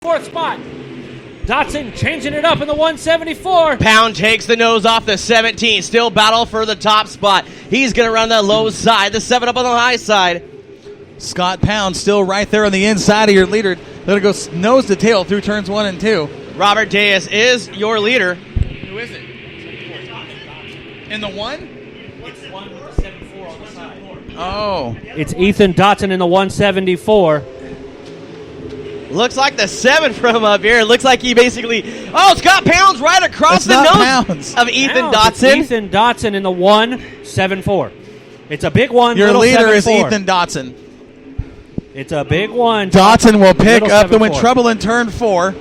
Fourth spot. Dotson changing it up in the 174. Pound takes the nose off the 17. Still battle for the top spot. He's going to run the low side. The 7 up on the high side. Scott Pound still right there on the inside of your leader. They're going to go nose to tail through turns 1 and 2. Robert Diaz is your leader. Who is it? In the 1? It's one with the 74 on the side. Oh. It's Ethan Dotson in the 174. Looks like the 7 from up here. Looks like he basically... Oh, Scott Pound's right across the nose of Ethan Dotson. It's Ethan Dotson in the 174. It's a big one. Your leader is 74. Ethan Dotson. It's a big one. Dotson will pick up the win. 74. Trouble in turn 4.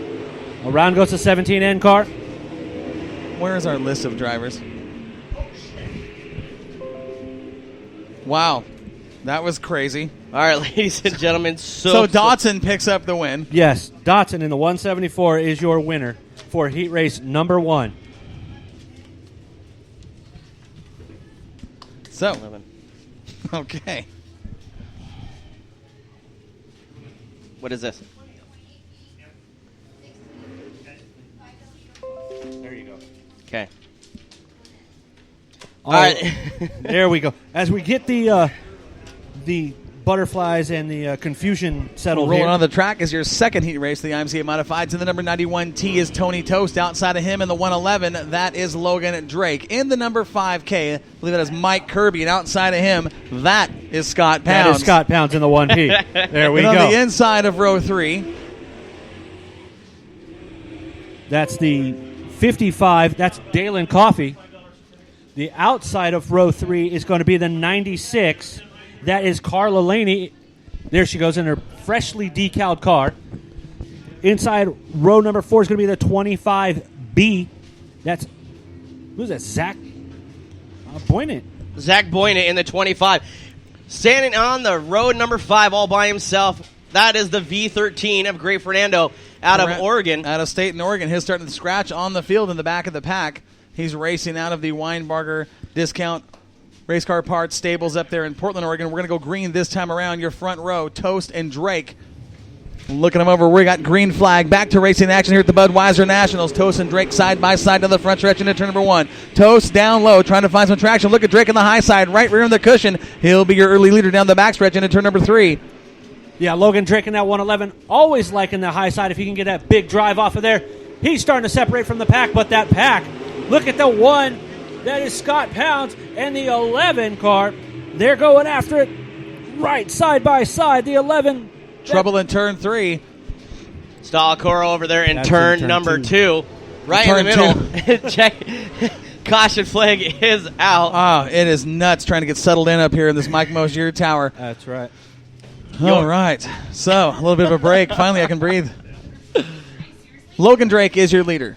Around goes the 17N car. Where is our list of drivers? Wow. That was crazy. All right, ladies and gentlemen. So Dotson picks up the win. Yes, Dotson in the 174 is your winner for heat race number 1. So, 11. okay. What is this? There you go. Okay. All right. There we go. As we get the butterflies and the confusion settled Rolling here. on the track is your second heat race, the IMCA Modified. In the number 91T is Tony Toast. Outside of him in the 111, that is Logan Drake. In the number 5K, I believe that is Mike Kirby. And outside of him, that is Scott Pounds. That is Scott Pounds in the 1P. There we and go. on the inside of row 3, that's the 55. That's Dalen Coffey. The outside of row 3 is going to be the 96. That is Carla Laney. There she goes in her freshly decaled car. Inside row number 4 is going to be the 25B. That's, who's that? Zach Boynton. Zach Boynton in the 25. Standing on the road number 5 all by himself. That is the V13 of Great Fernando out of Oregon. Out of state in Oregon. He's starting to scratch on the field in the back of the pack. He's racing out of the Weinbarger Discount Race Car Parts Stables up there in Portland, Oregon. We're going to go green this time around. Your front row, Toast and Drake. Looking them over, we got green flag. Back to racing action here at the Budweiser Nationals. Toast and Drake side by side to the front stretch into turn number 1. Toast down low, trying to find some traction. Look at Drake on the high side, right rear in the cushion. He'll be your early leader down the back stretch into turn number 3. Yeah, Logan Drake in that 111. Always liking the high side if he can get that big drive off of there. He's starting to separate from the pack, but that pack, look at the 1. That is Scott Pounds and the 11 car. They're going after it right side by side. The 11. Trouble in turn 3. Stalacoro over there in That's turn in turn number 2. 2. Right in the middle. Check. Caution flag is out. Oh, it is nuts trying to get settled in up here in this Mike Mosier Tower. That's right. All right. So, a little bit of a break. Finally, I can breathe. Logan Drake is your leader.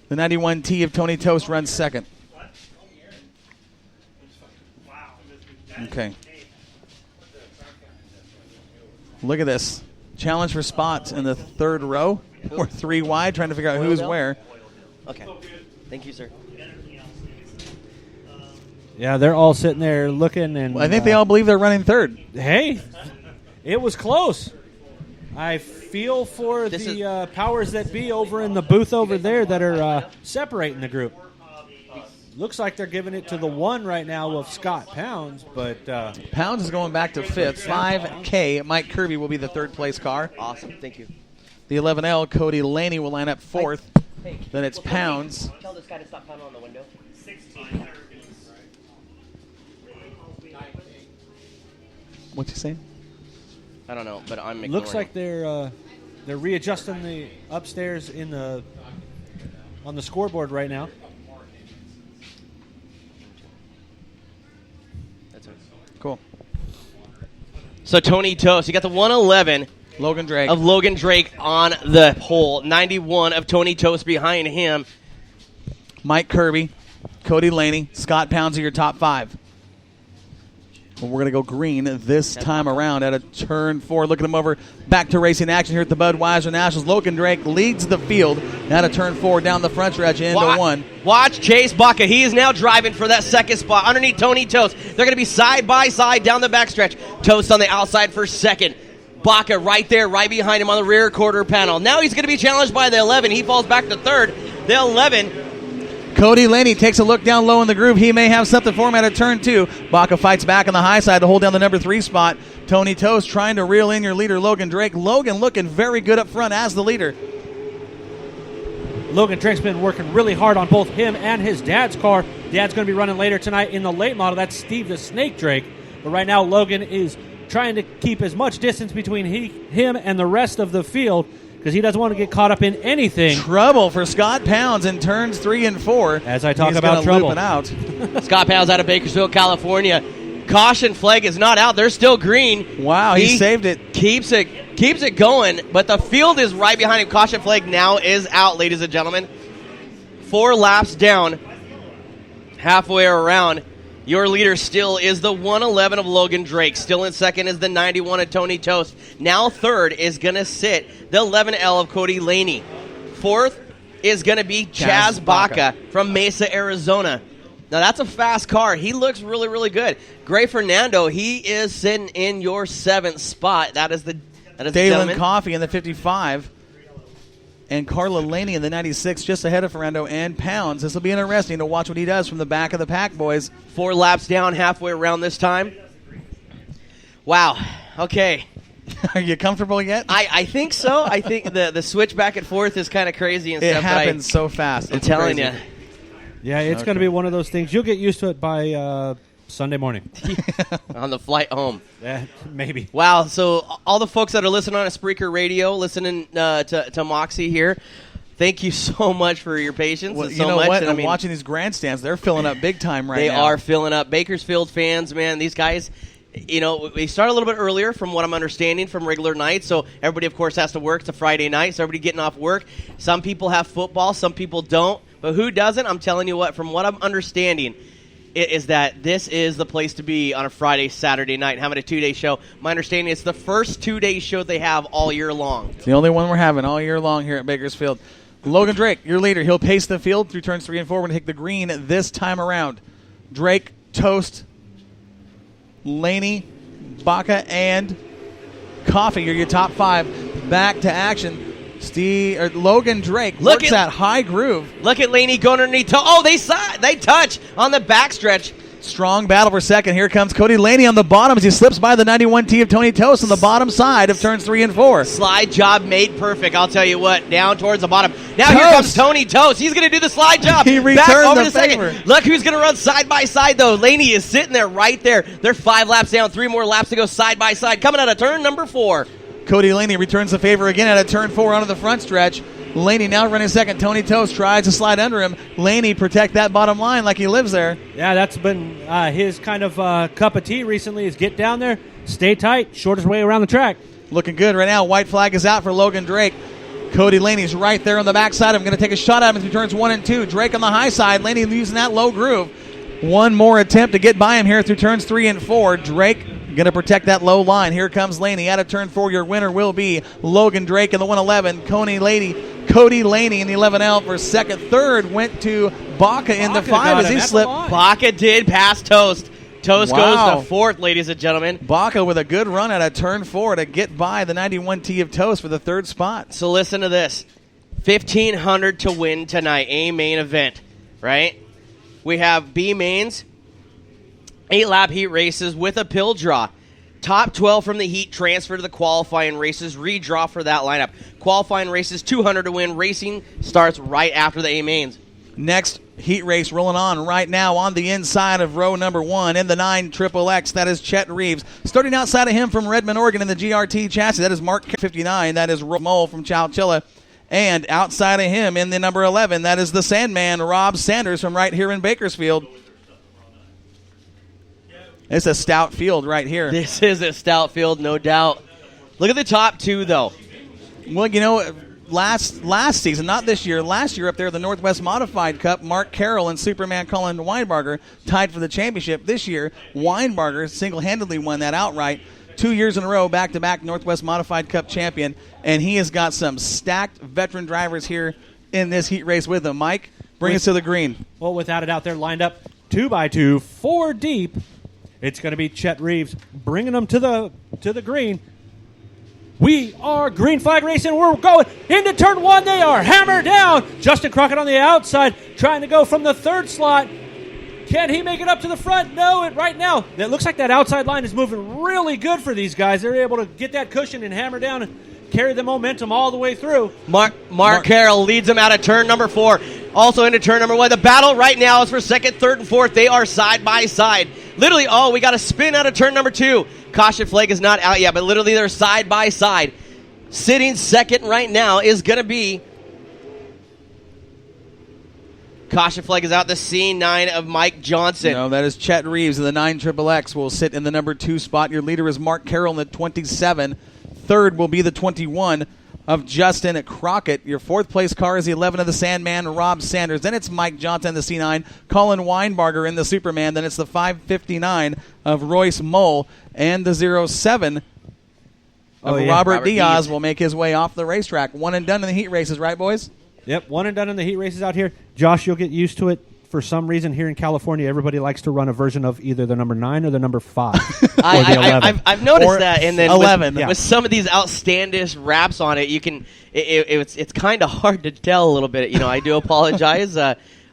The 91T of Tony Toast runs second. Okay. Look at this. Challenge for spots in the third row. We're 3 wide, trying to figure out who's where. Okay. Thank you, sir. Yeah, they're all sitting there looking. And Well, I think they all believe they're running third. Hey, it was close. I feel for the powers that be over in the booth over there that are separating the group. Looks like they're giving it to the 1 right now of Scott Pounds, but Pounds is going back to 5th. 5K, Mike Kirby will be the third place car. Awesome. Thank you. The 11L, Cody Laney will line up 4th. Then it's Pounds. Tell this guy to stop pounding on the window. What's he saying? I don't know, but I'm ignoring looks like him. they're readjusting the upstairs on the scoreboard right now. That's it. Cool. So Tony Toast, you got the 111 Logan Drake. of Logan Drake on the pole. 91 of Tony Toast behind him. Mike Kirby, Cody Laney, Scott Pounds are your top 5. Well, we're going to go green this time around at a turn 4. Look at him over. Back to racing action here at the Budweiser Nationals. Logan Drake leads the field at a turn 4 down the front stretch into 1. Watch Chase Baca. He is now driving for that second spot underneath Tony Toast. They're going to be side by side down the backstretch. Toast on the outside for second. Baca right there, right behind him on the rear quarter panel. Now he's going to be challenged by the 11. He falls back to third. The 11. Cody Laney takes a look down low in the groove. He may have something for him at a turn 2. Baca fights back on the high side to hold down the number 3 spot. Tony Toast trying to reel in your leader, Logan Drake. Logan looking very good up front as the leader. Logan Drake's been working really hard on both him and his dad's car. Dad's going to be running later tonight in the late model. That's Steve the Snake Drake. But right now, Logan is trying to keep as much distance between him and the rest of the field because he doesn't want to get caught up in anything. Trouble for Scott Pounds in turns 3 and 4. As I talk He's about trouble. Loop it out. Scott Pounds out of Bakersfield, California. Caution flag is not out. They're still green. Wow, he saved it. Keeps it going, but the field is right behind him. Caution flag now is out, ladies and gentlemen. 4 laps down, halfway around. Your leader still is the 111 of Logan Drake. Still in second is the 91 of Tony Toast. Now third is going to sit the 11L of Cody Laney. Fourth is going to be Chaz Baca from Mesa, Arizona. Now that's a fast car. He looks really, really good. Gray Fernando, he is sitting in your 7th spot. That is the Dalen Coffey in the 55. And Carla Laney in the 96, just ahead of Fernando and Pounds. This will be interesting to watch what he does from the back of the pack, boys. 4 laps down, halfway around this time. Wow. Okay. Are you comfortable yet? I think so. I think the switch back and forth is kind of crazy and stuff. It happens so fast. I'm telling you. Yeah, it's going to be one of those things. You'll get used to it by Sunday morning. On the flight home. Maybe. Wow, so all the folks that are listening on a Spreaker radio, listening to Moxie here, thank you so much for your patience. Well, and you so know much. what? And, I'm watching these grandstands. They're filling up big time right now. They are filling up. Bakersfield fans, man, these guys, you know, we start a little bit earlier from what I'm understanding from regular nights. So everybody, of course, has to work. It's a Friday night, so everybody getting off work. Some people have football, some people don't. But who doesn't? I'm telling you what, from what I'm understanding, is that this is the place to be on a Friday, Saturday night, having a 2-day show. My understanding it's the first 2-day show they have all year long. It's the only one we're having all year long here at Bakersfield. Logan Drake, your leader. He'll pace the field through turns 3 and 4. We're going to take the green this time around. Drake, Toast, Laney, Baca, and Coffey are your top 5. Back to action. Logan Drake looks at high groove. Look at Laney going underneath. They touch on the backstretch. Strong battle for second. Here comes Cody Laney on the bottom as he slips by the 91T of Tony Toast on the bottom side of turns 3 and 4. Slide job made perfect. I'll tell you what, down towards the bottom. Now here comes Tony Toast. He's going to do the slide job. He returned back over the to favor. second. Look who's going to run side by side, though. Laney is sitting there right there. They're 5 laps down, 3 more laps to go side by side. Coming out of turn number 4. Cody Laney returns the favor again at a turn 4 onto the front stretch. Laney now running second. Tony Toast tries to slide under him. Laney protect that bottom line like he lives there. Yeah, that's been his kind of cup of tea recently is get down there, stay tight, shortest way around the track. Looking good right now. White flag is out for Logan Drake. Cody Laney's right there on the backside. I'm going to take a shot at him through turns 1 and 2. Drake on the high side. Laney using that low groove. One more attempt to get by him here through turns 3 and 4. Drake going to protect that low line. Here comes Laney out of turn 4. Your winner will be Logan Drake in the 111. Cody Laney in the 11L for second. Third went to Baca in the 5 as he slipped. Baca did pass Toast. Toast goes to 4th, ladies and gentlemen. Baca with a good run at a turn 4 to get by the 91T of Toast for the 3rd spot. So listen to this. 1,500 to win tonight, a main event, right? We have B mains, 8-lap heat races with a pill draw. Top 12 from the heat transfer to the qualifying races. Redraw for that lineup. Qualifying races, 200 to win. Racing starts right after the A mains. Next heat race rolling on right now on the inside of row number 1 in the 9 XXX. That is Chet Reeves. Starting outside of him from Redmond, Oregon in the GRT chassis. That is Mark 59. That is Mole from Chowchilla. And outside of him in the number 11, that is the Sandman, Rob Sanders from right here in Bakersfield. It's a stout field right here. This is a stout field, no doubt. Look at the top 2, though. Well, you know, last season, not this year, last year up there, the Northwest Modified Cup, Mark Carroll and Superman Colin Weinbarger tied for the championship. This year, Weinbarger single-handedly won that outright. 2 years in a row, back-to-back Northwest Modified Cup champion, and he has got some stacked veteran drivers here in this heat race with him. Mike, bring us to the green. Well, without it out there, lined up 2x2, 4 deep. It's going to be Chet Reeves bringing them to the green. We are green flag racing. We're going into turn 1. They are hammered down. Justin Crockett on the outside trying to go from the third slot. Can he make it up to the front? No, right now, it looks like that outside line is moving really good for these guys. They're able to get that cushion and hammer down and carry the momentum all the way through. Mark Carroll leads them out of turn number 4. Also into turn number 1. The battle right now is for second, third, and fourth. They are side by side. Literally, we got a spin out of turn number 2. Caution flag is not out yet, but literally they're side by side. Sitting second right now is going to be... Caution flag is out. The C9 of Mike Johnson. No, that is Chet Reeves, and the 9XXX will sit in the number 2 spot. Your leader is Mark Carroll in the 27. Third will be the 21 of Justin Crockett. Your fourth place car is the 11 of the Sandman, Rob Sanders. Then it's Mike Johnson, the C9, Colin Weinbarger in the Superman. Then it's the 559 of Royce Moll, and the 07 of Robert Diaz will make his way off the racetrack. One and done in the heat races, right, boys? Yep, one and done in the heat races out here. Josh, you'll get used to it. For some reason here in California, everybody likes to run a version of either the number 9 or the number 5. I've noticed that, and then 11 with some of these outstandish raps on it, you can it's kind of hard to tell a little bit. I do apologize.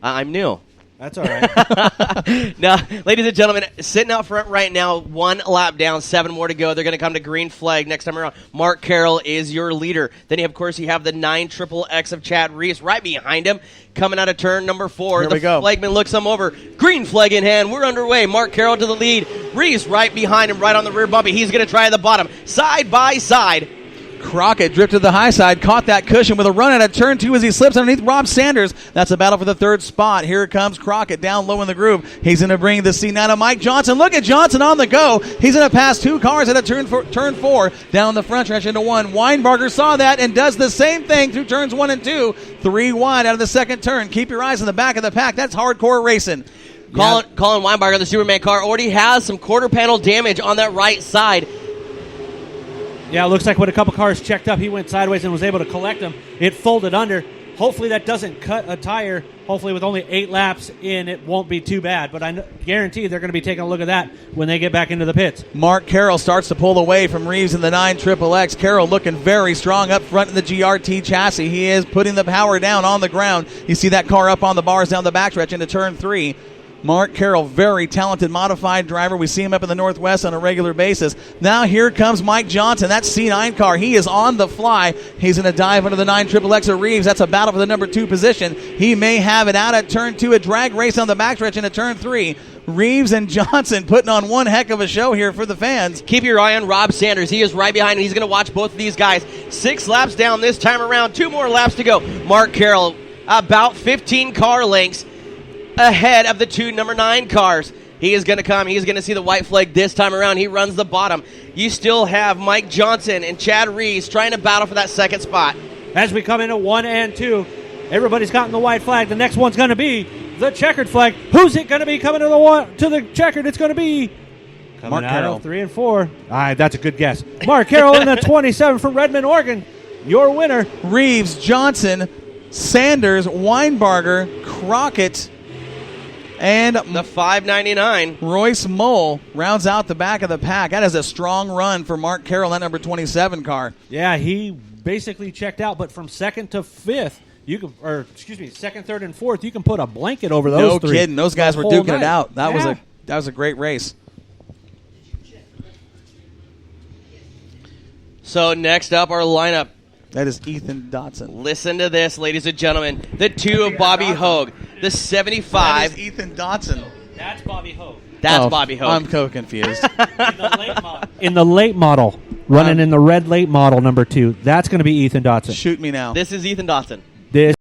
I'm new. That's all right. Now, ladies and gentlemen, sitting out front right now, 1 lap down, 7 more to go. They're going to come to green flag next time around. Mark Carroll is your leader. Then, of course, you have the 9XXX of Chad Reeves right behind him, coming out of turn number 4. Here we go. Flagman looks him over. Green flag in hand. We're underway. Mark Carroll to the lead. Reeves right behind him, right on the rear bumpy. He's going to try the bottom. Side by side. Crockett drifted to the high side, caught that cushion with a run out of turn 2 as he slips underneath Rob Sanders. That's a battle for the third spot. Here comes Crockett down low in the groove. He's going to bring the C9 to Mike Johnson. Look at Johnson on the go. He's going to pass 2 cars at a turn 4 down the front stretch into 1. Weinbarger saw that and does the same thing through turns 1 and 2. 3 wide out of the second turn. Keep your eyes on the back of the pack. That's hardcore racing. Colin Weinbarger, the Superman car, already has some quarter panel damage on that right side. Yeah, it looks like when a couple cars checked up, he went sideways and was able to collect them. It folded under. Hopefully that doesn't cut a tire. Hopefully with only 8 laps in, it won't be too bad. But I guarantee they're going to be taking a look at that when they get back into the pits. Mark Carroll starts to pull away from Reeves in the 9XXX. Carroll looking very strong up front in the GRT chassis. He is putting the power down on the ground. You see that car up on the bars down the backstretch into turn 3. Mark Carroll, very talented modified driver. We see him up in the Northwest on a regular basis. Now here comes Mike Johnson, that C9 car. He is on the fly. He's going to dive under the 9XXX of Reeves. That's a battle for the number 2 position. He may have it out at turn 2, a drag race on the backstretch into turn 3. Reeves and Johnson putting on one heck of a show here for the fans. Keep your eye on Rob Sanders. He is right behind him. He's going to watch both of these guys. 6 laps down this time around. 2 more laps to go. Mark Carroll about 15 car lengths ahead of the 2 number 9 cars. He is going to come. He's going to see the white flag this time around. He runs the bottom. You still have Mike Johnson and Chad Reeves trying to battle for that second spot. As we come into 1 and 2, everybody's gotten the white flag. The next one's going to be the checkered flag. Who's it going to be coming to the checkered? It's going to be Mark Carroll. 3 and 4. All right, that's a good guess. Mark Carroll in the 27 from Redmond, Oregon. Your winner. Reeves, Johnson, Sanders, Weinbarger, Crockett, and the 599. Royce Moll rounds out the back of the pack. That is a strong run for Mark Carroll, that number 27 car. Yeah, he basically checked out, but from second to fifth, second, third, and fourth, you can put a blanket over those 3. No kidding. Those guys were duking it out. That was a great race. So next up, our lineup. That is Ethan Dotson. Listen to this, ladies and gentlemen. The 2 of Bobby Hogue. The 75. That is Ethan Dotson. That's Bobby Hogue. That's Bobby Hogue. I'm so confused. In the late model, running in the red late model number 2, that's going to be Ethan Dotson. Shoot me now. This is Ethan Dotson. This